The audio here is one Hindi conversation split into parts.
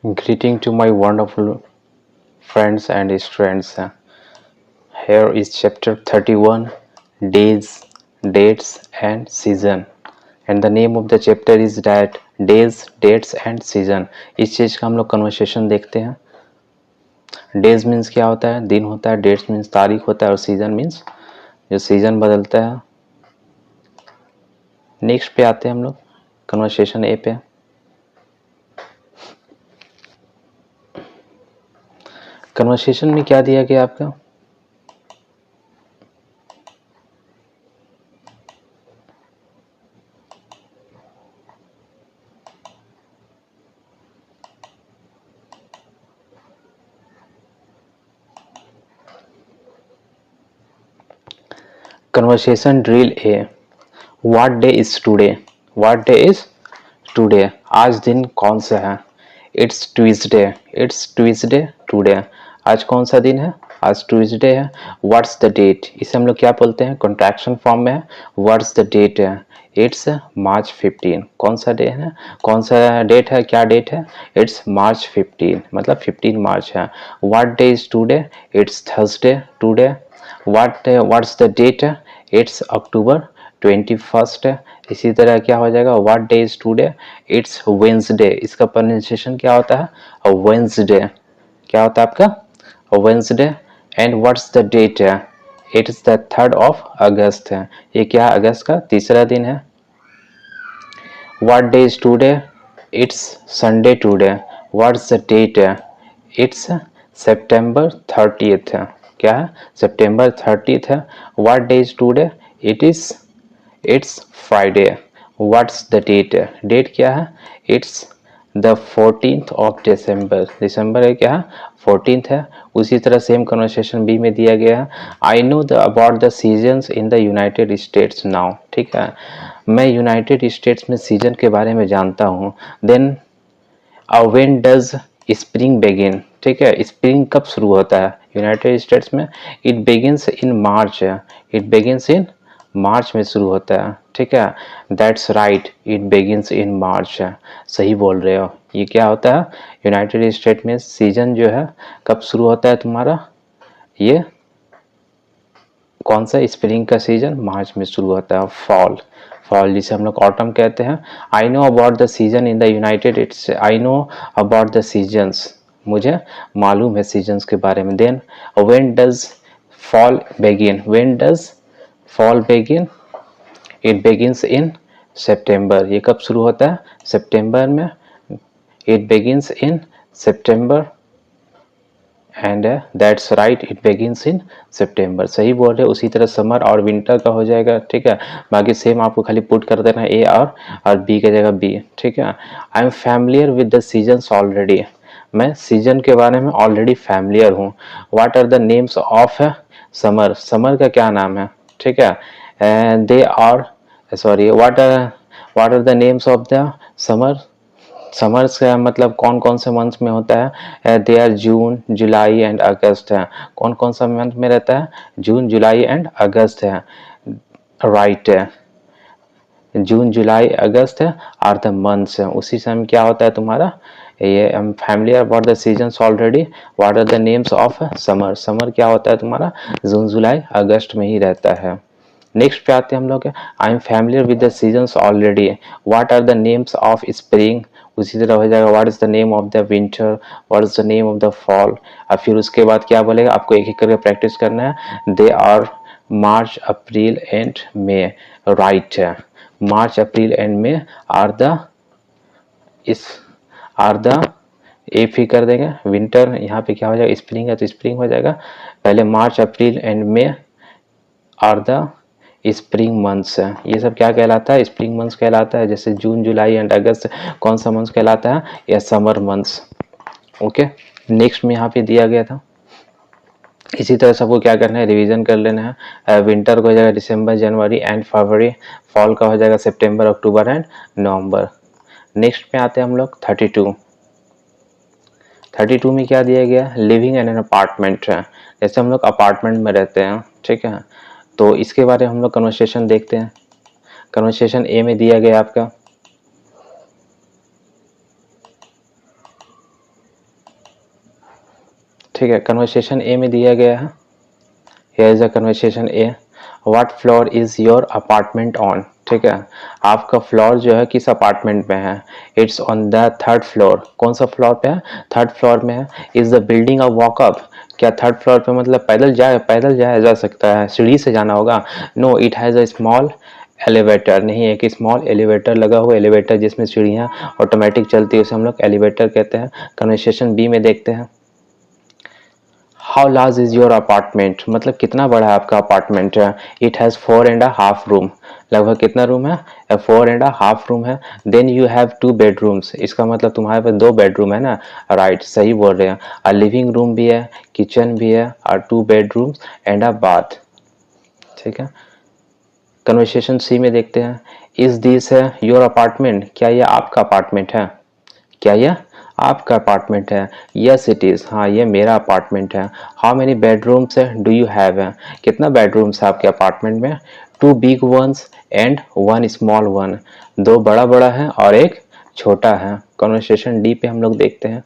Greeting to my wonderful friends and students. Here is chapter 31, days, dates and season. And the name of the chapter is that days, dates and season. इस चीज का हम लोग कन्वर्सेशन देखते हैं. डेज मीन्स क्या होता है? दिन होता है. डेट्स मीन्स तारीख होता है. और सीजन मीन्स जो सीजन बदलता है. नेक्स्ट पे आते हैं हम लोग कन्वर्सेशन ए पे. कन्वर्सेशन में क्या दिया गया आपका? Conversation drill A. What day is today? What day is today? आज दिन कौन सा है? It's Tuesday. It's Tuesday today. आज कौन सा दिन है? आज ट्यूसडे है. What's the date? इसे हम लोग क्या बोलते हैं? कॉन्ट्रैक्शन फॉर्म में है. व्हाट्स द डेट है? इट्स मार्च 15. कौन सा डे है? कौन सा डेट है? क्या डेट है? इट्स मार्च 15, मतलब 15 मार्च है. What day is today? It's Thursday today. What's the date? It's October 21 है. इसी तरह क्या हो जाएगा? What day is today? It's Wednesday. इसका प्रोनाउंसिएशन क्या होता है? वेंसडे. क्या होता है आपका? Wednesday. And what's the date? It's the 3rd of August है. ये क्या? अगस्त का तीसरा दिन है. What day is today? It's Sunday today. What's the date? It's September 30th है. क्या है? September 30th है. What day is today? It's Friday. What's the date? Date क्या है? It's the 14th of December. दिसंबर है क्या है? 14th है. उसी तरह सेम कन्वर्सेशन बी में दिया गया है. I know the about the seasons in the United states now. ठीक है, मैं यूनाइटेड स्टेट्स में सीजन के बारे में जानता हूँ. Then when does spring begin? ठीक है, स्प्रिंग कब शुरू होता है यूनाइटेड स्टेट्स में? It begins in March. It begins in March में शुरू होता है. ठीक है, that's right, it begins in March. सही बोल रहे हो. ये क्या होता है? यूनाइटेड स्टेट में सीजन जो है कब शुरू होता है तुम्हारा? ये कौन सा? स्प्रिंग का सीजन मार्च में शुरू होता है. फॉल. फॉल जिसे हम लोग ऑटम कहते हैं. I know about the season in the United its. I know about the seasons. मुझे मालूम है सीजन्स के बारे में. Then when does fall begin? When does fall begin? It begins in सितंबर. ये कब शुरू होता है? सितंबर में. इट बिगिंस इन सितंबर. And that's right, it begins in सितंबर. सही बोल रहे. उसी तरह समर और विंटर का हो जाएगा. ठीक है, बाकी सेम आपको खाली पुट कर देना ए और बी की जगह बी. ठीक है, I am familiar with the seasons already. मैं सीजन के बारे में ऑलरेडी फैमिलियर हूँ. What are the names of summer? Summer का क्या नाम है? ठीक है, they are sorry what are the names of the summer? Summers का मतलब कौन कौन से मंथ में होता है? They are June, July and August है. कौन कौन सा मंथ में रहता है? जून, जुलाई एंड अगस्त है. राइट है, June, July, August are the months. उसी समय क्या होता है तुम्हारा? ये familiar about the seasons already. What are the names of summer? Summer क्या होता है तुम्हारा? जून, जुलाई, अगस्त में ही रहता है. नेक्स्ट पे आते हैं हम लोग. I am familiar with the seasons already. What are the names of spring? उसी तरह हो जाएगा. What is the name of the winter? What is the name of the fall? और फिर उसके बाद क्या बोलेगा? आपको एक एक करके प्रैक्टिस करना है. They are March, April and May. Right है, March, April and May are the a फिर कर देंगे. विंटर यहाँ पे क्या हो जाएगा? स्प्रिंग है तो स्प्रिंग हो जाएगा. पहले March, April and May are the spring months है. ये सब क्या कहलाता है? स्प्रिंग मंथ्स कहलाता है. जैसे जून, जुलाई एंड अगस्त कौन सा मंथ्स कहलाता है? या समर मंथ्स. ओके, नेक्स्ट में यहाँ पे दिया गया था. इसी तरह सबको क्या करना है? रिवीजन कर लेना है. विंटर का हो जाएगा दिसंबर, जनवरी एंड फरवरी. फॉल का हो जाएगा सितंबर, अक्टूबर एंड नवंबर. नेक्स्ट में आते हैं हम लोग 32. 32 में क्या दिया गया? लिविंग इन एन अपार्टमेंट है. जैसे हम लोग अपार्टमेंट में रहते हैं. ठीक है, तो इसके बारे में हम लोग कन्वर्सेशन देखते हैं. कन्वर्सेशन ए में दिया गया आपका, ठीक है, कन्वर्सेशन ए में दिया गया है। Here is a conversation A, what floor is your apartment on, ठीक है, आपका फ्लोर जो है किस अपार्टमेंट में है, it's on the third floor, कौन सा फ्लोर पे है, थर्ड फ्लोर में है। Is the building a walk up, क्या थर्ड फ्लोर पे मतलब पैदल जाया जा सकता है, सीढ़ी से जाना होगा, no it has a small elevator, नहीं एक स्मॉल एलिवेटर लगा हुआ, एलिवेटर जिसमें सीढ़ियाँ ऑटोमेटिक चलती है उसे हम लोग एलिवेटर कहते हैं। कन्वर्सेशन बी में देखते हैं, how large is your apartment, मतलब कितना बड़ा है आपका अपार्टमेंट है, इट हैज़ 4.5 रूम, लगभग कितना रूम है, 4.5 रूम है। देन यू हैव 2 बेडरूम्स, इसका मतलब तुम्हारे पास 2 बेडरूम है ना, राइट सही बोल रहे हैं। और लिविंग रूम भी है, किचन भी है और 2 बेडरूम्स एंड अ बाथ, ठीक है। कन्वर्सेशन सी में देखते हैं, इज दिस है योर अपार्टमेंट, क्या ये आपका अपार्टमेंट है, क्या यह आपका अपार्टमेंट है, यस इट इज़, हाँ ये मेरा अपार्टमेंट है। हाउ मेनी बेडरूम्स है डू यू हैव है, कितना बेडरूम्स है आपके अपार्टमेंट में, 2 big ones and 1 small one, 2 बड़ा बड़ा है और एक छोटा है। कन्वर्सेशन डी पे हम लोग देखते हैं,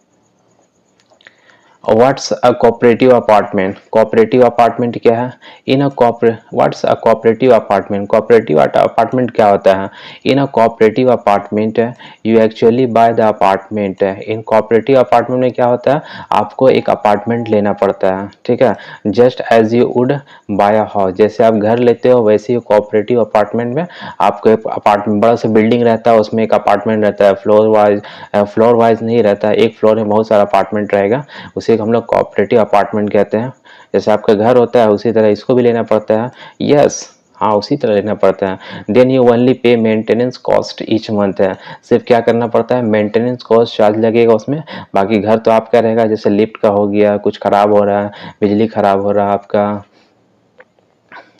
what's a cooperative apartment, cooperative apartment क्या है, in a what's a cooperative apartment, cooperative apartment क्या होता है, in a cooperative apartment you actually buy the apartment, in cooperative apartment में क्या होता है, आपको एक अपार्टमेंट लेना पड़ता है, ठीक है, just as you would buy a house, जैसे आप घर लेते हो वैसे ही कोऑपरेटिव अपार्टमेंट में आपको एक अपार्टमेंट, बड़ा सा बिल्डिंग रहता है उसमें एक अपार्टमेंट रहता है, फ्लोर वाइज नहीं रहता है, एक फ्लोर में बहुत सारा अपार्टमेंट रहेगा, उसे हम लोग कोऑपरेटिव अपार्टमेंट कहते हैं। जैसे आपका घर होता है उसी तरह इसको भी लेना पड़ता है, यस हाँ उसी तरह लेना पड़ता है। Then you only pay maintenance cost each month है, सिर्फ क्या करना पड़ता है, मेंटेनेंस कॉस्ट चार्ज लगेगा उसमें, बाकी घर तो आपका रहेगा। जैसे लिफ्ट का हो गया, कुछ खराब हो रहा है, बिजली खराब हो रहा है आपका,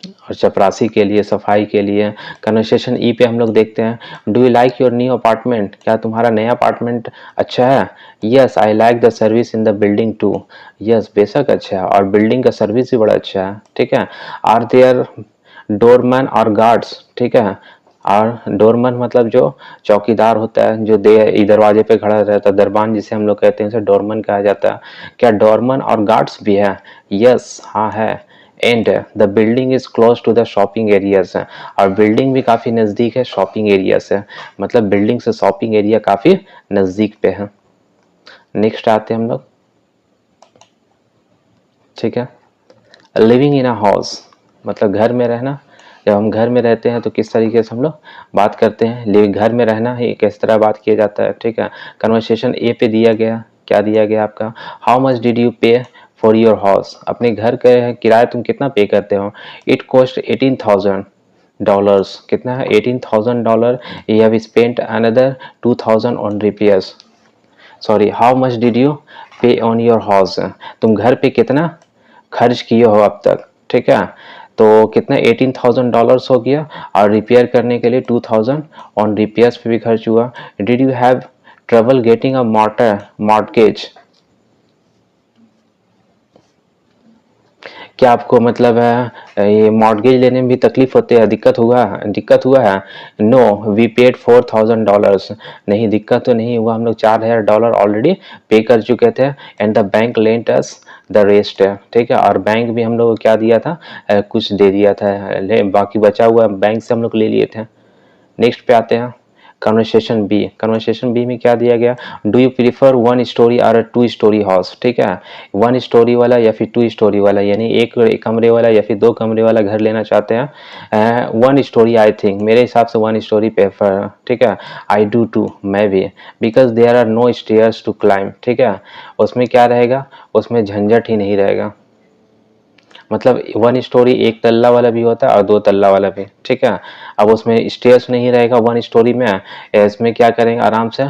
और चपरासी के लिए, सफाई के लिए। कन्वर्सेशन ई पे हम लोग देखते हैं, do you like your new apartment, क्या तुम्हारा नया अपार्टमेंट अच्छा है, yes I like the service in the building too, yes बेशक अच्छा है और बिल्डिंग का सर्विस भी बड़ा अच्छा है, ठीक है। आर देयर डोरमैन और गार्ड्स, ठीक है, और डोरमैन मतलब जो चौकीदार होता है, जो दरवाजे पे खड़ा रहता है, दरबान जिसे हम लोग कहते हैं उसे डोरमैन कहा जाता है, क्या डोरमैन और गार्ड्स भी है, यस हाँ है। And the building is close to the shopping areas है, और बिल्डिंग भी काफ़ी नज़दीक है शॉपिंग एरिया से, मतलब बिल्डिंग से शॉपिंग एरिया काफ़ी नज़दीक पे है। नेक्स्ट आते हैं हम लोग, ठीक है, लिविंग इन अ हाउस, मतलब घर में रहना। जब हम घर में रहते हैं तो किस तरीके से हम लोग बात करते हैं, लिविंग घर में रहना ही किस तरह बात किया जाता है, ठीक है। कन्वर्सेशन ए पे दिया गया, क्या दिया गया आपका, हाउ मच डिड यू पे फॉर योर हाउस, अपने घर का किराया तुम कितना पे करते हो, इट कॉस्ट $18,000, कितना है $18,000, you have spent another 2,000 on repairs, sorry how much did you पे ऑन योर हाउस, तुम घर पे कितना खर्च किए हो अब तक, ठीक है। तो कितना $18,000 हो गया, और रिपेयर करने के लिए 2,000 ऑन रिपेयर्स पे भी खर्च हुआ। Did you have trouble getting a mortgage, क्या आपको मतलब है ये मॉर्टगेज लेने में भी तकलीफ होती है, दिक्कत हुआ है, नो वी पेड $4,000, नहीं दिक्कत तो नहीं हुआ, हम लोग $4,000 ऑलरेडी पे कर चुके थे, and the bank lent us the rest, ठीक है, और बैंक भी हम लोग को क्या दिया था, कुछ दे दिया था, बाकी बचा हुआ बैंक से हम लोग ले लिए थे। नेक्स्ट पे आते हैं, कन्वर्सेशन बी में क्या दिया गया, डू यू प्रीफर 1 स्टोरी और 2 स्टोरी हाउस, ठीक है, 1 स्टोरी वाला या फिर 2 स्टोरी वाला, यानी एक कमरे वाला या फिर 2 कमरे वाला घर लेना चाहते हैं। 1 स्टोरी आई थिंक, मेरे हिसाब से 1 स्टोरी प्रेफर, ठीक है, आई डू टू, मैं भी, because there are no stairs to climb, ठीक है, उसमें क्या रहेगा, उसमें झंझट ही नहीं रहेगा, मतलब 1 स्टोरी एक तल्ला वाला भी होता है और 2 तल्ला वाला भी, ठीक है। अब उसमें स्टेयर्स नहीं रहेगा 1 स्टोरी में, इसमें क्या करेंगे आराम से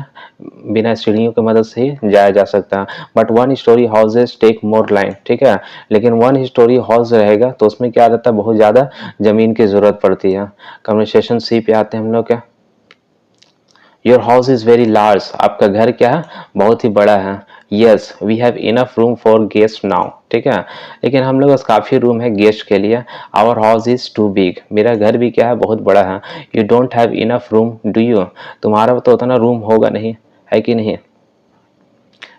बिना सीढ़ियों की मदद से ही जाया जा सकता है, but 1 story houses take more line, ठीक है, लेकिन 1 स्टोरी हाउस रहेगा तो उसमें क्या रहता है, बहुत ज़्यादा ज़मीन की ज़रूरत पड़ती है। कन्वर्सेशन सी पे आते हैं हम लोग, क्या, your house is very large, आपका घर क्या है बहुत ही बड़ा है, yes we have enough room for guest now, ठीक है, लेकिन हम लोग बस काफ़ी रूम है गेस्ट के लिए। Our house is too big, मेरा घर भी क्या है बहुत बड़ा है। You don't have enough room do you, तुम्हारा तो उतना रूम होगा नहीं, है कि नहीं।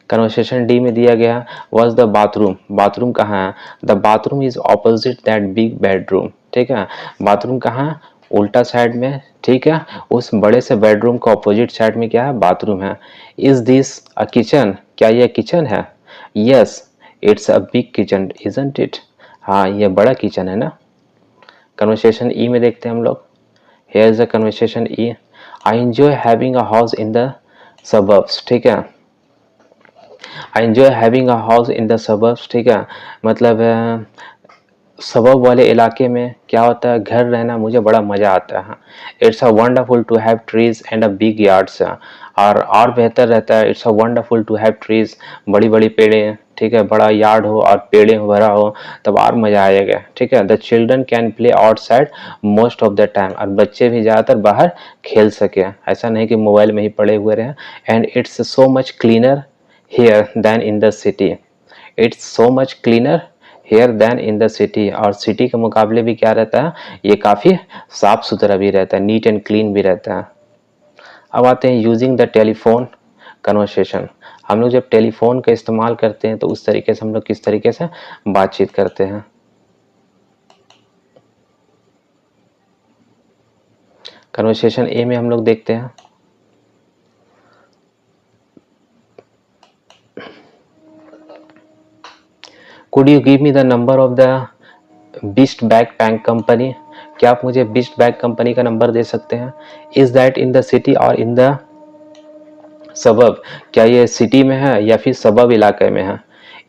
कन्वर्सेशन डी में दिया गया वॉज द बाथरूम, बाथरूम कहाँ है, the bathroom is opposite that big bedroom, ठीक है, बाथरूम कहाँ है, उल्टा साइड में, ठीक है, उस बड़े से बेडरूम का ऑपोजिट साइड में क्या है, बाथरूम है। इज दिस अ किचन, क्या यह किचन है, yes it's a big kitchen isn't it, हाँ यह बड़ा किचन है ना। कन्वर्सेशन ई में देखते हैं हम लोग, here is the conversation E, I enjoy having a house in the suburbs, ठीक है, I enjoy having a house in the suburbs, ठीक है, मतलब सबब वाले इलाके में क्या होता है, घर रहना मुझे बड़ा मज़ा आता है। It's a wonderful to have trees and a big yards, और बेहतर रहता है, it's a wonderful to have trees, बड़ी बड़ी पेड़ें, ठीक है, बड़ा यार्ड हो और पेड़े भरा हो तब और मज़ा आएगा, ठीक है। The children can play outside most of the time, और बच्चे भी ज़्यादातर बाहर खेल सके, ऐसा नहीं कि मोबाइल में ही पड़े हुए रहें। And it's so much cleaner here than in the city, it's so much cleaner here than in the city, और सिटी के मुकाबले भी क्या रहता है, ये काफ़ी साफ सुथरा भी रहता है, नीट एंड क्लीन भी रहता है। अब आते हैं यूजिंग द टेलीफोन कन्वर्सेशन, हम लोग जब टेलीफोन का इस्तेमाल करते हैं तो उस तरीके से हम लोग किस तरीके से बातचीत करते हैं। कन्वर्सेशन ए में हम लोग देखते हैं, could you give me the number of the best bag bank company, क्या आप मुझे बिस्ट बैग कंपनी का नंबर दे सकते हैं। Is that in the city और इन द सबब, क्या ये सिटी में है या फिर सबब इलाके में है।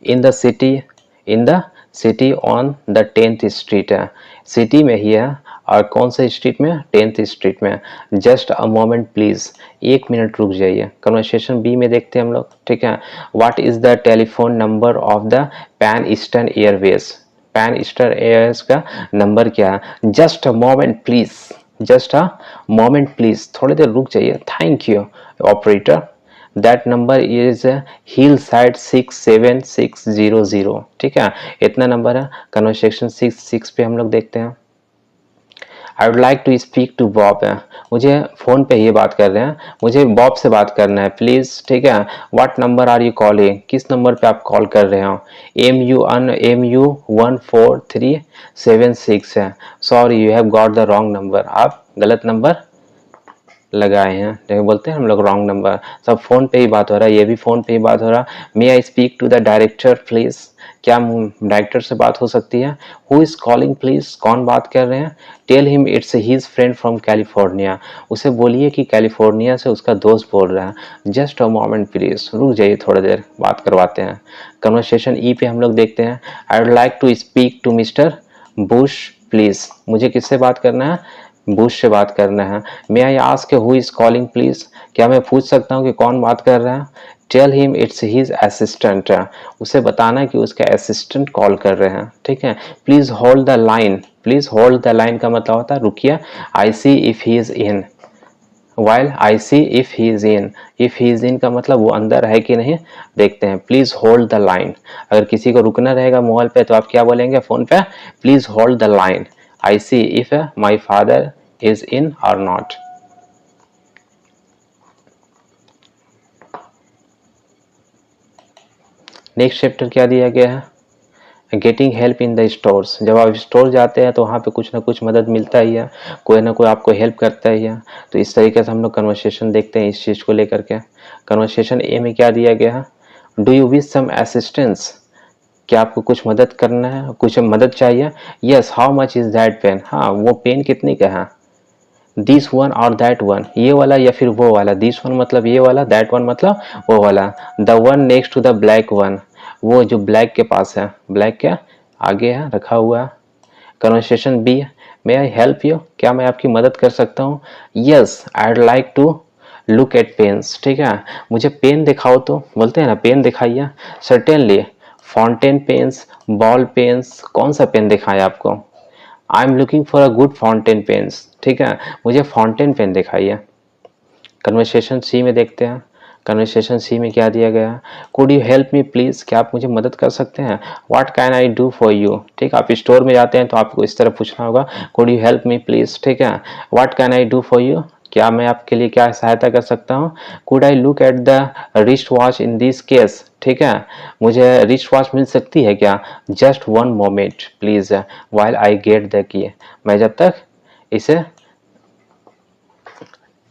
इन the city, in the city on the 10th street है, सिटी में ही है, और कौन से स्ट्रीट में, 10th स्ट्रीट में। जस्ट अ मोमेंट प्लीज, एक मिनट रुक जाइए। कन्वर्सेशन बी में देखते हैं हम लोग, ठीक है, what is the telephone number of the pan eastern Airways, pan eastern Airways का नंबर क्या है। Just a moment please, just a moment please, थोड़ी देर रुक जाइए, thank you operator, that number is hill side 67600, ठीक है, इतना नंबर है। कन्वर्सेशन 6 पे हम लोग देखते हैं, I would like to speak to Bob है, मुझे फ़ोन पे ही बात कर रहे हैं, मुझे बॉब से बात करना है प्लीज़, ठीक है। What number are you calling, किस नंबर पे आप कॉल कर रहे हो। MU 14376 है, sorry you have got the wrong number, आप गलत नंबर लगाए हैं, जैसे बोलते हैं हम लोग रॉन्ग नंबर। सब फ़ोन पे ही बात हो रहा है, ये भी फ़ोन पे ही बात हो रहा है। May I speak to the director please, क्या डायरेक्टर से बात हो सकती है। हु इज़ कॉलिंग प्लीज़, कौन बात कर रहे हैं। Tell him it's his friend from California, उसे बोलिए कि कैलिफोर्निया से उसका दोस्त बोल रहा है। जस्ट अ मोमेंट प्लीज़, रुक जाइए थोड़ी देर, बात करवाते हैं। कन्वर्सेशन ई पे हम लोग देखते हैं, I would like to speak to mister Bush please, मुझे किससे बात करना है, बुश से बात करना है। May I ask who is calling please, क्या मैं पूछ सकता हूँ कि कौन बात कर रहा है। Tell him it's his assistant, उसे बताना कि उसके असिस्टेंट कॉल कर रहे हैं, ठीक है। Please hold the line, please hold the line का मतलब होता है रुकिए। I see if he is in, while I see if he is in, if he is in का मतलब वो अंदर है कि नहीं, देखते हैं। प्लीज होल्ड द लाइन, अगर किसी को रुकना रहेगा मोबाइल पे तो आप क्या बोलेंगे फोन पे, please hold the line, I see if my father is in or not. Next chapter क्या दिया गया है, getting help in the stores, जब आप स्टोर जाते हैं तो वहाँ पे कुछ ना कुछ मदद मिलता ही है, कोई ना कोई आपको हेल्प करता ही है। तो इस तरीके से हम लोग कन्वर्सेशन देखते हैं इस चीज़ को लेकर के। कन्वर्सेशन ए में क्या दिया गया है, do you wish some assistance, क्या आपको कुछ मदद करना है, कुछ मदद चाहिए। Yes how much is that pen, हाँ वो पेन कितने का है। दिस वन और दैट वन, ये वाला या फिर वो वाला, दिस वन मतलब ये वाला, दैट वन मतलब वो वाला। The one next to the black one, वो जो ब्लैक के पास है, ब्लैक के आगे है रखा हुआ है। Conversation B, may I help you, क्या मैं आपकी मदद कर सकता हूँ। Yes I would like to look at pens, ठीक है, मुझे पेन दिखाओ, तो बोलते हैं ना पेन दिखाइए। Certainly, fountain pens, ball pens, कौन सा पेन दिखाएं आपको। I am looking for a good fountain pens, ठीक है, मुझे फाउंटेन पेन दिखाइए। कन्वर्सेशन सी में देखते हैं, कन्वर्सेशन सी में क्या दिया गया है, could you help me please, क्या आप मुझे मदद कर सकते हैं, what can I do for you, ठीक है, आप स्टोर में जाते हैं तो आपको इस तरह पूछना होगा, could you help me please, ठीक है, what can I do for you, क्या मैं आपके लिए क्या सहायता कर सकता हूँ, could I look at the wrist watch in this case, ठीक है, मुझे रिस्ट वॉच मिल सकती है क्या, just one moment please while I get the key, मैं जब तक इसे,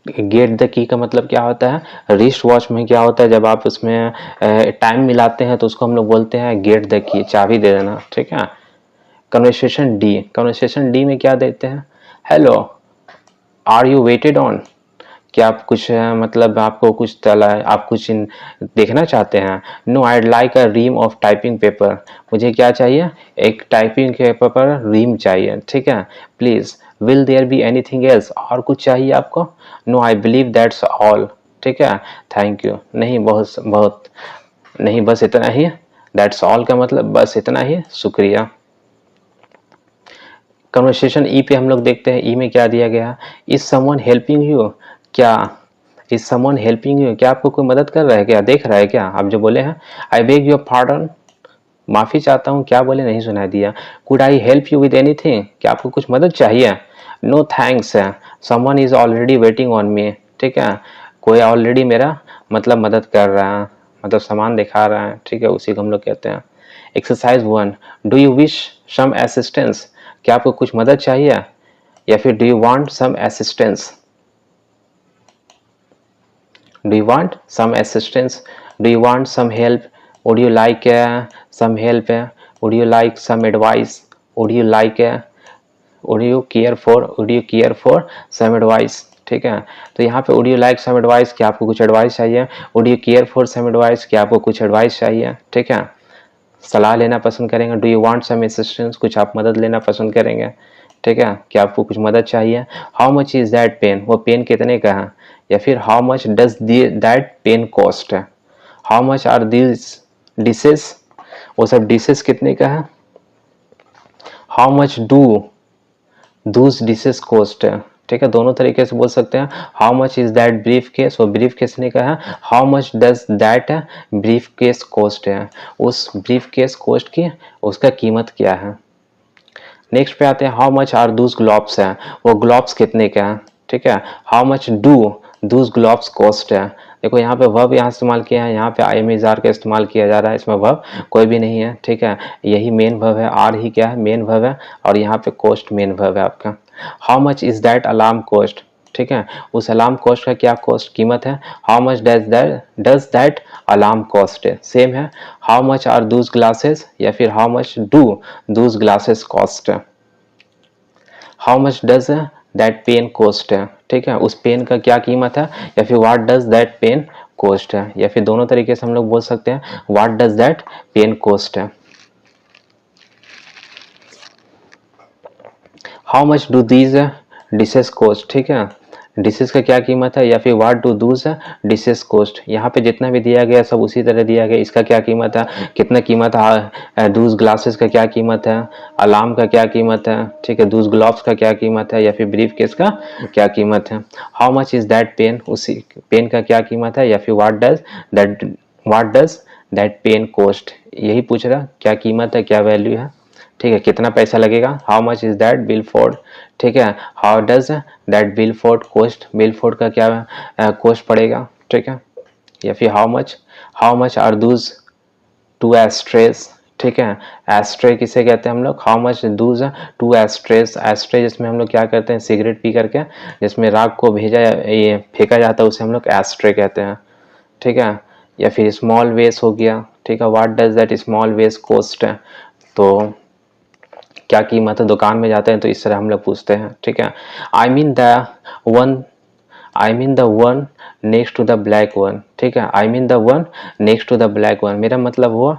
गेट द की का मतलब क्या होता है, रिस्ट वॉच में क्या होता है, जब आप उसमें टाइम मिलाते हैं तो उसको हम लोग बोलते हैं गेट द की, चाबी दे देना, ठीक है। कन्वर्सेशन डी में क्या देते हैं, hello are you waited on, क्या आप कुछ मतलब आपको कुछ तला आप कुछ देखना चाहते हैं, no I like a ream of typing paper, मुझे क्या चाहिए, एक टाइपिंग पेपर पर रीम चाहिए, ठीक है, please will there be anything else, और कुछ चाहिए आपको, no I believe that's all, ठीक है, थैंक यू, नहीं बहुत बहुत नहीं बस इतना ही, दैट्स ऑल का मतलब बस इतना ही, शुक्रिया। कन्वर्सेशन ई पे हम लोग देखते हैं, ई में क्या दिया गया, इज समवन हेल्पिंग यू, क्या इज समवन हेल्पिंग यू, क्या आपको कोई मदद कर रहा है, क्या देख रहा है, क्या आप जो बोले हैं, आई बेग योर पार्डन, माफ़ी चाहता हूँ, क्या बोले नहीं सुनाई दिया, could I help you with anything, क्या आपको कुछ मदद चाहिए, no thanks someone is already waiting on me, ठीक है, कोई ऑलरेडी मेरा मतलब मदद कर रहा है, मतलब सामान दिखा रहा है, ठीक है, उसी को हम लोग कहते हैं। Exercise 1, do you wish some assistance, क्या आपको कुछ मदद चाहिए, या फिर do you want some assistance, do you want some assistance, do you want some help, would you like some help, would you like some advice, would you like would you care for some advice, ठीक है, तो यहाँ पे would you like some advice, क्या आपको कुछ एडवाइस चाहिए, would you care for some advice, क्या आपको कुछ एडवाइस चाहिए, ठीक है, सलाह लेना पसंद करेंगे, do you want some assistance, कुछ आप मदद लेना पसंद करेंगे, ठीक है, क्या आपको कुछ मदद चाहिए, how much is that pen, वो पेन कितने का है, या फिर how much does that pen cost है, how much are these dishes, वो सब डिशेस कितने का है, how much do those dishes cost है, ठीक है, दोनों तरीके से बोल सकते हैं, how much is that briefcase, वो ब्रीफ केस ने कहा, how much does that briefcase cost है, उस ब्रीफ केस कॉस्ट की उसका कीमत क्या है। नेक्स्ट पे आते हैं, how much are those gloves है, वो ग्लोव्स कितने का है, ठीक है, how much do those gloves cost है, देखो यहाँ पे वर्ब यहाँ इस्तेमाल किया है, यहाँ पे आई एम इज आर का इस्तेमाल किया जा रहा है, इसमें वर्ब कोई भी नहीं है, ठीक है, यही मेन वर्ब है, आर ही क्या है मेन वर्ब है, और यहाँ पे कॉस्ट मेन वर्ब है आपका। How much is that alarm cost, ठीक है, उस अलार्म कॉस्ट का क्या कॉस्ट कीमत है, how much does that alarm cost है, सेम है, how much are those glasses, या फिर how much do those glasses cost, how much does that pen cost है, ठीक है, उस पेन का क्या कीमत है, या फिर what does that pen cost है, या फिर दोनों तरीके से हम लोग बोल सकते हैं what does that pen cost है। How much do these dishes cost, ठीक है, डिशेस का क्या कीमत है, या फिर what do those dishes cost, यहाँ पे जितना भी दिया गया सब उसी तरह दिया गया, इसका क्या कीमत है, कितना कीमत है, दूज ग्लासेस का क्या कीमत है, अलार्म का क्या कीमत है, ठीक है, दूज ग्लोव्स का क्या कीमत है, या फिर ब्रीफ केस का क्या कीमत है, how much is that pen, उसी पेन का क्या कीमत है, या फिर what does that pen cost, यही पूछ रहा क्या कीमत है, क्या वैल्यू है, ठीक है, कितना पैसा लगेगा, how much is that billfold, ठीक है, how does that billfold cost, billfold का क्या कॉस्ट पड़ेगा, ठीक है, या फिर how much are those two ashtrays, ठीक है, एस्ट्रे किसे कहते हैं हम लोग, how much those two ashtrays, ashtray जिसमें हम लोग क्या करते हैं सिगरेट पी करके जिसमें राख को ये फेंका जाता है उसे हम लोग एस्ट्रे कहते हैं, ठीक है, या फिर स्मॉल वेस्ट हो गया, ठीक है, what does that small vest cost है, तो क्या कीमत है, दुकान में जाते हैं तो इस तरह हम लोग पूछते हैं, ठीक है, I mean the one next to the black one, ठीक है, I mean the one next to the black one, मेरा मतलब वो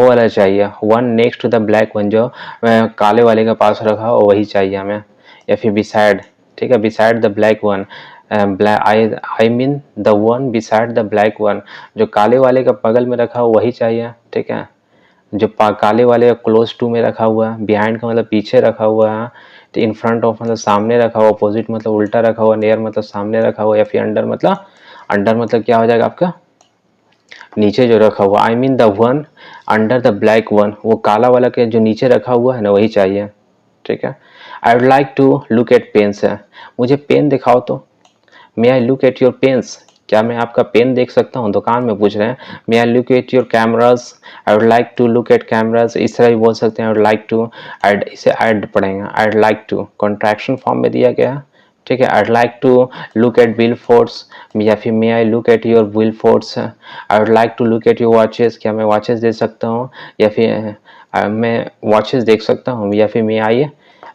वाला चाहिए, one next to the black one, जो काले वाले के पास रखा हो वही चाहिए हमें, या फिर बिसाइड, ठीक है, beside the black one, I mean the one beside the black one, जो काले वाले का बगल में रखा हो वही चाहिए, ठीक है, जो काले वाले क्लोज टू में रखा हुआ है, बिहाइंड का मतलब पीछे रखा हुआ है, तो इन फ्रंट ऑफ मतलब सामने रखा हुआ, अपोजिट मतलब उल्टा रखा हुआ, नियर मतलब सामने रखा हुआ, या फिर अंडर मतलब क्या हो जाएगा आपका नीचे जो रखा हुआ, आई mean the one under the black one, वो काला वाला के जो नीचे रखा हुआ है ना वही चाहिए, ठीक है। I would like to look at pens है, मुझे पेन दिखाओ तो। May I look at your pens, क्या मैं आपका पेन देख सकता हूँ, दुकान में पूछ रहे हैं। May I look at your cameras, I would like to look at cameras, इस तरह भी बोल सकते हैं। I would like to I'd, इसे ऐड पढ़ेंगे, I would like to contraction form में दिया गया है, ठीक है। I would like to look at billfolds, या फिर may I look at your billfolds. I would like to look at your watches, क्या मैं वॉचेस देख सकता हूँ, या फिर मैं वॉचेस देख सकता हूँ, या फिर may I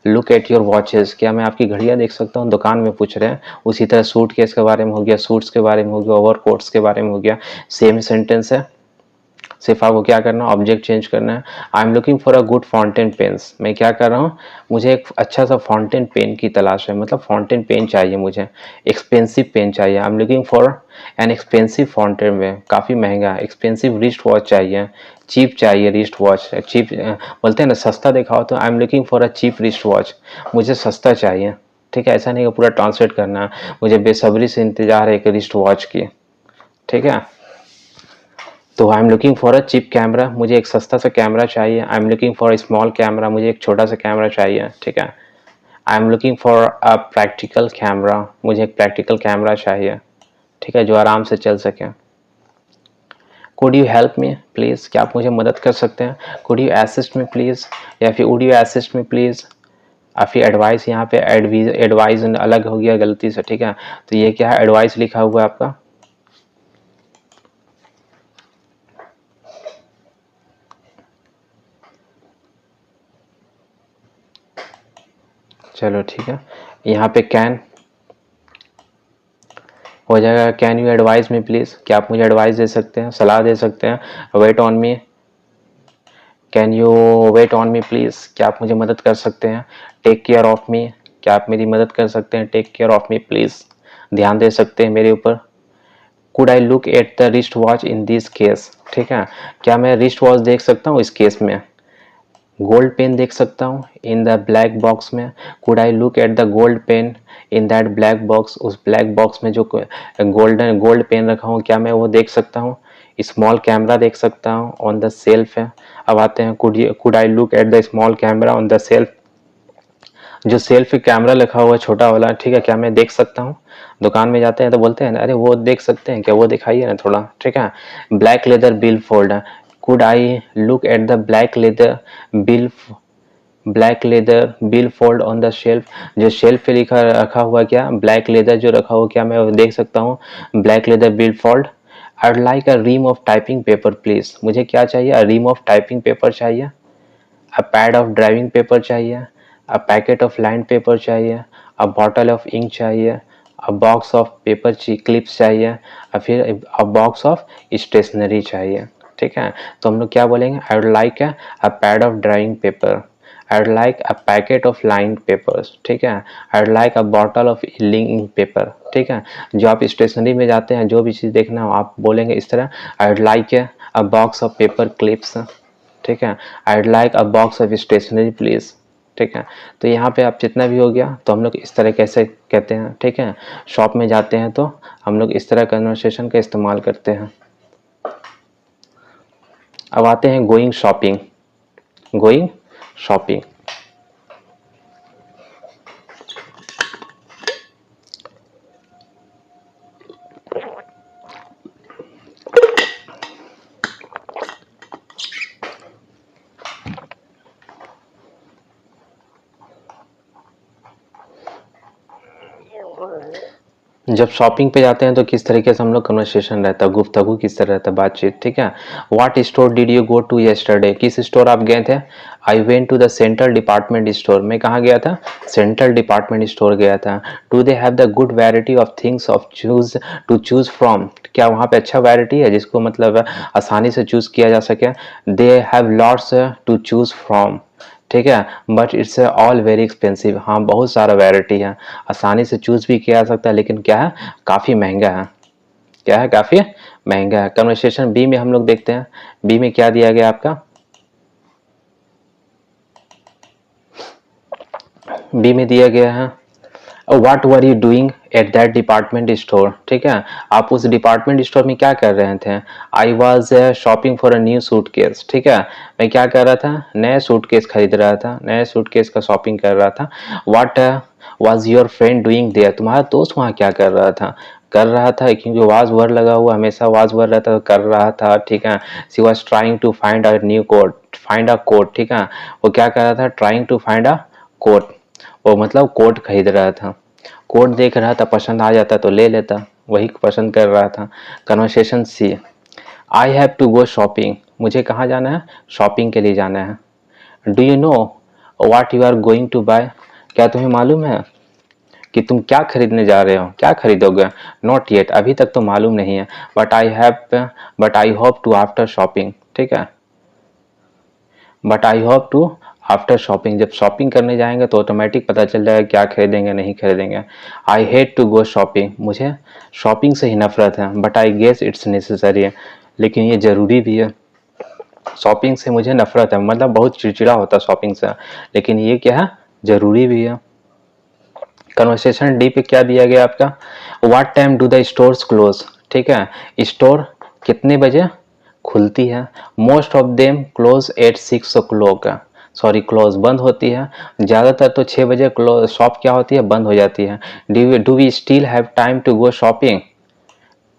look at your watches, क्या मैं आपकी घड़ियाँ देख सकता हूँ, दुकान में पूछ रहे हैं। उसी तरह सूट केस के बारे में हो गया, सूट्स के बारे में हो गया, ओवर कोट्स के बारे में हो गया, सेम सेंटेंस है, सिर्फ आपको क्या करना है, ऑब्जेक्ट चेंज करना है। I am looking for a good fountain pens, मैं क्या कर रहा हूँ, मुझे एक अच्छा सा फाउंटेन पेन की तलाश है, मतलब फाउंटेन पेन चाहिए मुझे, एक्सपेंसिव पेन चाहिए। I am looking for an expensive fountain में, काफ़ी महंगा, एक्सपेंसिव रिस्ट वॉच चाहिए, चीप चाहिए रिस्ट वॉच, चीप बोलते हैं ना सस्ता दिखाओ, तो I am looking for a cheap wrist watch, मुझे सस्ता चाहिए, ठीक है। ऐसा नहीं कि पूरा ट्रांसलेट करना है, मुझे बेसब्री से इंतजार है एक रिस्ट वॉच की, ठीक है। तो I am looking for a cheap camera, मुझे एक सस्ता सा कैमरा चाहिए। I am looking for a small camera, मुझे एक छोटा सा कैमरा चाहिए, ठीक है। I am looking for a practical camera, मुझे एक प्रैक्टिकल कैमरा चाहिए, ठीक है, जो आराम से चल सके। Could you help me please, क्या आप मुझे मदद कर सकते हैं। Could you assist me please, या फिर would you assist me please. और फिर एडवाइस, यहाँ पे एडवाइस अलग हो गया गलती से, ठीक है। तो ये क्या है, एडवाइस लिखा हुआ है आपका, चलो ठीक है। यहाँ पे कैन हो जाएगा, can you advice me please, क्या आप मुझे एडवाइस दे सकते हैं, सलाह दे सकते हैं। Wait on me, can you wait on me please, क्या आप मुझे मदद कर सकते हैं। टेक केयर ऑफ मी, क्या आप मेरी मदद कर सकते हैं, take care of me please, ध्यान दे सकते हैं मेरे ऊपर। Could I look at the wrist watch in this case, ठीक है, क्या मैं रिस्ट वॉच देख सकता हूँ इस केस में। गोल्ड पेन देख सकता हूँ इन द ब्लैक बॉक्स में, could I look at the gold pain in that black box, उस ब्लैक बॉक्स में जो गोल्ड पेन रखा हूँ क्या मैं वो देख सकता हूँ। स्मॉल कैमरा देख सकता हूँ ऑन द सेल्फ है। अब आते हैं, could I look at the small camera on the self, जो सेल्फ कैमरा लिखा हुआ है छोटा वाला, ठीक है, क्या मैं देख सकता हूँ। दुकान में जाते हैं तो बोलते हैं ना, अरे वो देख सकते हैं क्या, वो दिखाइए ना थोड़ा, ठीक है। ब्लैक लेदर बिल फोल्ड है, could I look at the bill black leather bill fold on the shelf, जो शेल्फ पे लिखा रखा हुआ क्या, ब्लैक लेदर जो रखा हुआ क्या मैं देख सकता हूँ, black leather bill fold. I would like a ream of typing paper please, मुझे क्या चाहिए, a ream of typing paper चाहिए, a pad of driving paper चाहिए, a packet of line paper चाहिए, अ बॉटल ऑफ इंक चाहिए, a box of paper clips चाहिए, और फिर अ बॉक्स ऑफ स्टेशनरी चाहिए, ठीक है। तो हम लोग क्या बोलेंगे, I would like a pad of drawing paper, I would like a packet of line papers, ठीक है। I would like a bottle of ink paper, ठीक है। जो आप स्टेशनरी में जाते हैं, जो भी चीज़ देखना हो आप बोलेंगे इस तरह, I would like a box of paper clips, ठीक है। I would like a box of stationery please, ठीक है। तो यहाँ पे आप जितना भी हो गया, तो हम लोग इस तरह कैसे कहते हैं, ठीक है। शॉप में जाते हैं तो हम लोग इस तरह कन्वर्सेशन का इस्तेमाल करते हैं। अब आते हैं गोइंग शॉपिंग, गोइंग शॉपिंग। जब शॉपिंग पे जाते हैं तो किस तरीके से हम लोग कन्वर्सेशन रहता है, गुफ्तगू किस तरह रहता है, बातचीत, ठीक है। What store did you go to yesterday, किस स्टोर आप गए थे। I went to the central department store, मैं कहाँ गया था, सेंट्रल डिपार्टमेंट स्टोर गया था। Do they have the good variety of things of choose from, क्या वहाँ पे अच्छा वैरायटी है जिसको मतलब आसानी से चूज किया जा सके। They have lots to choose from, ठीक है, but it's all very expensive, हाँ बहुत सारा वैरायटी है, आसानी से चूज भी किया जा सकता है, लेकिन क्या है, काफ़ी महंगा है, क्या है, काफ़ी महंगा है। कन्वर्सेशन बी में हम लोग देखते हैं, बी में क्या दिया गया आपका, बी में दिया गया है what were you doing at that department store, ठीक है, आप उस डिपार्टमेंट स्टोर में क्या कर रहे थे। I was shopping for a new suitcase, ठीक है, मैं क्या कर रहा था, नया सूटकेस खरीद रहा था, नया सूटकेस का शॉपिंग कर रहा था। What was your friend doing there, तुम्हारा दोस्त वहाँ क्या कर रहा था, क्योंकि वाज वर्ड लगा हुआ, हमेशा वाज वर्ड रहता है, कर रहा था, ठीक है। She was trying to find a new coat, find a coat, ठीक है, वो क्या कर रहा था, trying to find a coat, वो मतलब कोट खरीद रहा था, कोट देख रहा था, पसंद आ जाता तो ले लेता, वही पसंद कर रहा था। Conversation C, I have to go shopping, मुझे कहाँ जाना है, शॉपिंग के लिए जाना है। Do you know what you are going to buy, क्या तुम्हें मालूम है कि तुम क्या खरीदने जा रहे हो, क्या खरीदोगे। नॉट येट, अभी तक तो मालूम नहीं है। But I hope to after shopping, ठीक है, but I hope to after shopping, जब शॉपिंग करने जाएंगे तो ऑटोमेटिक पता चल जाएगा क्या खरीदेंगे नहीं खरीदेंगे। I hate to go shopping, मुझे शॉपिंग से ही नफरत है। But I guess it's necessary है, लेकिन ये ज़रूरी भी है। शॉपिंग से मुझे नफरत है, मतलब बहुत चिड़चिड़ा होता है शॉपिंग से, लेकिन ये क्या है, ज़रूरी भी है। कन्वर्सेशन डी पे क्या दिया गया आपका, what time do the stores close, ठीक है, स्टोर कितने बजे खुलती है। Most of them close eight 6 o'clock, sorry close बंद होती है, ज़्यादातर तो 6 बजे क्लोज शॉप क्या होती है, बंद हो जाती है। Do we still have time to go shopping,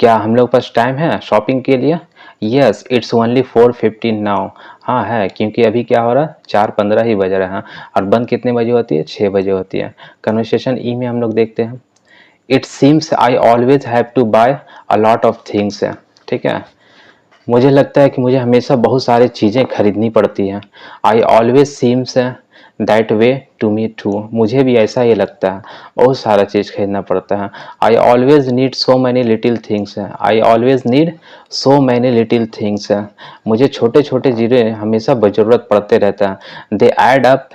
क्या हम लोग पास टाइम है शॉपिंग के लिए। यस इट्स ओनली 4:15 नाउ, हाँ है, क्योंकि अभी क्या हो रहा है, 4:15 ही बज रहा है, और बंद कितने बजे होती है, 6 बजे होती है। कन्वर्सेशन ई में हम लोग देखते हैं, it seems I always have to buy a lot of things, ठीक है, मुझे लगता है कि मुझे हमेशा बहुत सारी चीज़ें खरीदनी पड़ती हैं। I always seems that way to me too, मुझे भी ऐसा ही लगता है, बहुत सारा चीज़ खरीदना पड़ता है। I always need so many little things, I always need so many little things, मुझे छोटे छोटे चीज़ें हमेशा ज़रूरत पड़ते रहता है। They add up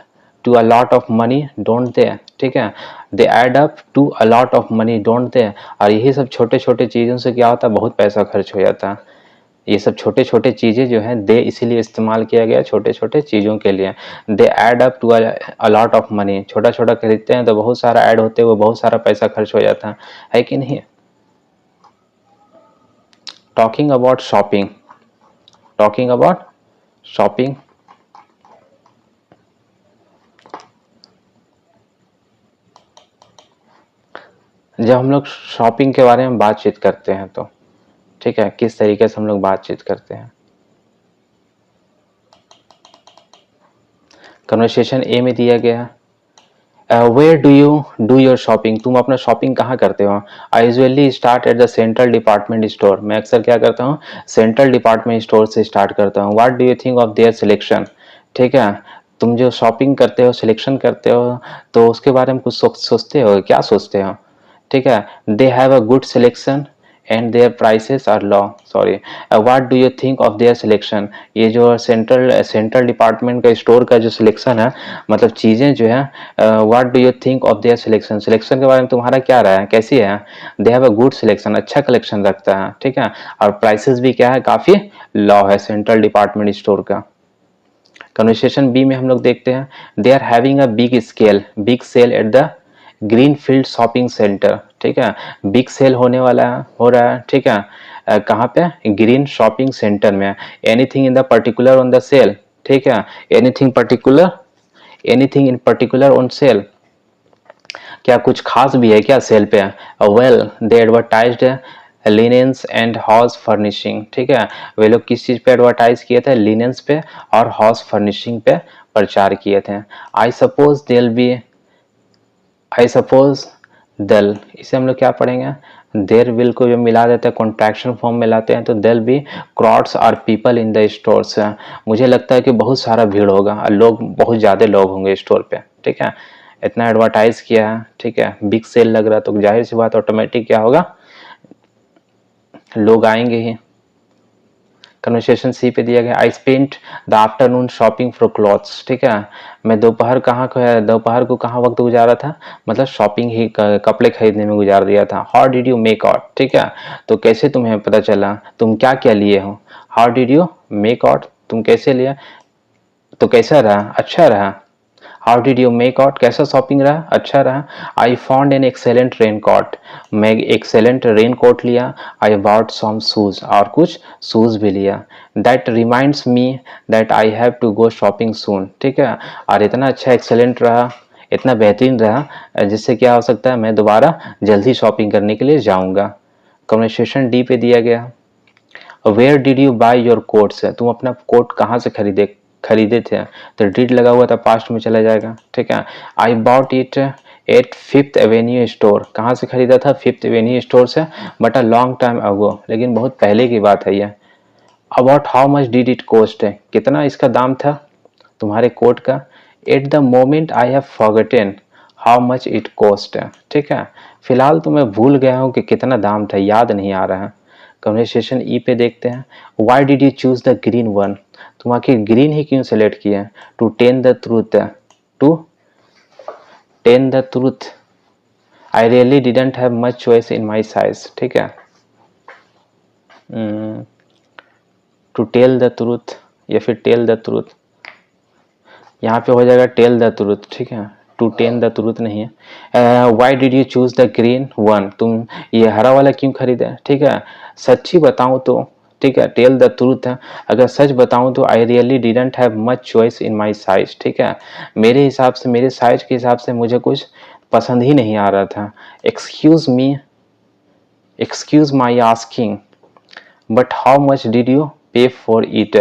to a lot of money don't they, ठीक है, they add up to a lot of money don't they, और यही सब छोटे छोटे चीज़ों से क्या होता है, बहुत पैसा खर्च हो जाता है। ये सब छोटे छोटे चीज़ें जो हैं, दे इसीलिए इस्तेमाल किया गया छोटे छोटे चीज़ों के लिए। They add up to a lot of money, छोटा छोटा खरीदते हैं तो बहुत सारा ऐड होते हुए बहुत सारा पैसा खर्च हो जाता है कि नहीं। Talking about shopping, talking about shopping, जब हम लोग शॉपिंग के बारे में बातचीत करते हैं तो, ठीक है, किस तरीके से हम लोग बातचीत करते हैं। कन्वर्सेशन ए में दिया गया है, where do you do your shopping, तुम अपना शॉपिंग कहाँ करते हो। I usually start at the central department store, मैं अक्सर क्या करता हूँ, सेंट्रल डिपार्टमेंट स्टोर से स्टार्ट करता हूँ। What do you think of their selection, ठीक है, तुम जो शॉपिंग करते हो, सिलेक्शन करते हो, तो उसके बारे में कुछ सोचते हो, क्या सोचते हो, ठीक है। They have a good selection and their prices are low, sorry, what do you think of their selection, ये जो सेंट्रल डिपार्टमेंट का स्टोर का जो सिलेक्शन है, मतलब चीज़ें जो है, what do you think of their selection, selection के बारे में तुम्हारा क्या राय है, कैसी है। They have a good selection, अच्छा कलेक्शन रखता है, ठीक है, और प्राइसेस भी क्या है, काफ़ी लॉ है सेंट्रल डिपार्टमेंट स्टोर का। कन्वर्सेशन बी में हम लोग देखते हैं, they are having a big sale at the Green Field shopping centre, ठीक है, बिग सेल होने वाला है, हो रहा है, ठीक है, कहाँ पे, ग्रीन शॉपिंग सेंटर में। Anything in the particular on the sale, ठीक है, anything particular, anything in particular on sale, क्या कुछ खास भी है क्या सेल पे। Well they advertised linens and house furnishing, ठीक है, वे लोग किस चीज़ पे एडवर्टाइज किए थे, लिनेंस पे और हाउस फर्निशिंग पे प्रचार किए थे। आई सपोज देल बी, आई सपोज दल, इसे हम लोग क्या पढ़ेंगे, देर विल को जो मिला देते हैं कॉन्ट्रैक्शन फॉर्म में लाते हैं, तो they'll be crowds are people in the stores, मुझे लगता है कि बहुत सारा भीड़ होगा, लोग बहुत ज़्यादा लोग होंगे स्टोर पे, ठीक है, इतना एडवर्टाइज किया है, ठीक है, बिग सेल लग रहा है, तो जाहिर सी बात ऑटोमेटिक क्या होगा, लोग आएंगे ही। कन्वर्सेशन सी पे दिया गया, I spent the afternoon shopping for clothes, ठीक है, मैं दोपहर को कहाँ वक्त गुजारा था, मतलब शॉपिंग ही कपड़े खरीदने में गुजार दिया था। How did you make out, ठीक है, तो कैसे तुम्हें पता चला, तुम क्या क्या लिए हो। How did you make out, तुम कैसे लिया, तो कैसा रहा, अच्छा रहा। How did you make out, कैसा शॉपिंग रहा, अच्छा रहा। I found an excellent raincoat, मैं एक्सेलेंट रेन कोट लिया। आई बॉट सम शूज, और कुछ शूज भी लिया। That reminds me that I have to go shopping soon, ठीक है। और इतना अच्छा एक्सेलेंट रहा, इतना बेहतरीन रहा, जिससे क्या हो सकता है मैं दोबारा जल्दी शॉपिंग करने के लिए जाऊंगा। कन्वर्सेशन डी पे दिया गया, where did you buy your coats, तुम अपना कोट कहाँ से खरीदे थे। तो डिड लगा हुआ था, पास्ट में चला जाएगा, ठीक है। I bought it at fifth Avenue store, कहाँ से खरीदा था, फिफ्थ एवेन्यू स्टोर से, but a long time ago, लेकिन बहुत पहले की बात है ये। About how much did it cost, कितना इसका दाम था तुम्हारे कोट का। At the moment I have forgotten how much it cost, ठीक है। फिलहाल तो मैं भूल गया हूँ कि कितना दाम था, याद नहीं आ रहा है। कन्वर्सेशन ई पे देखते हैं, why did you choose the green one, तुम आखिर ग्रीन ही क्यों सेलेक्ट किया। To tell the truth, to tell the truth, I really didn't have much choice in my size, ठीक है। टू टेल द ट्रूथ या फिर टेल द ट्रूथ, यहाँ पे हो जाएगा टेल द ट्रूथ, ठीक है। टू टेन द ट्रूथ नहीं है। Y did you choose the green one, तुम ये हरा वाला क्यों खरीदा, ठीक है। सच्ची बताऊं तो, ठीक है, टेल द ट्रूथ है। अगर सच बताऊं तो आई really didn't have much choice in my size, ठीक है। मेरे हिसाब से, मेरे साइज के हिसाब से मुझे कुछ पसंद ही नहीं आ रहा था। Excuse me, excuse my asking, but how much did you पे फॉर इट,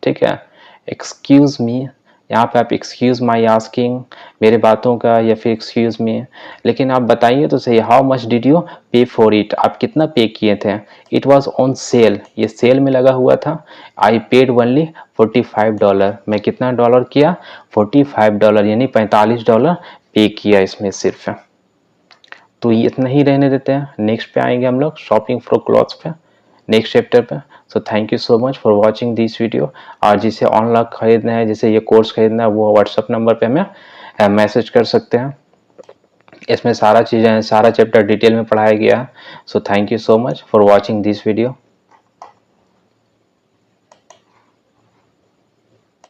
ठीक है। एक्सक्यूज मी, यहाँ पे आप एक्सक्यूज माई आस्किंग, मेरे बातों का, या फिर एक्सक्यूज मी, लेकिन आप बताइए तो सही, हाउ मच डिड यू पे फॉर इट, आप कितना पे किए थे। इट वॉज ऑन सेल, ये सेल में लगा हुआ था। आई पेड ओनली $45, मैं कितना डॉलर किया, $45, यानी $45 पे किया इसमें सिर्फ। तो ये इतना ही रहने देते हैं, नेक्स्ट पे आएंगे हम लोग शॉपिंग फॉर क्लॉथ्स पे, नेक्स्ट चैप्टर पे। So thank you so much for watching this video. और जिसे ऑनलाइन खरीदना है, जिसे ये कोर्स खरीदना है, वो व्हाट्सअप नंबर पे हमें मैसेज कर सकते हैं। इसमें सारा चीज़ें, सारा चैप्टर डिटेल में पढ़ाया गया है। So thank you so much for watching this video.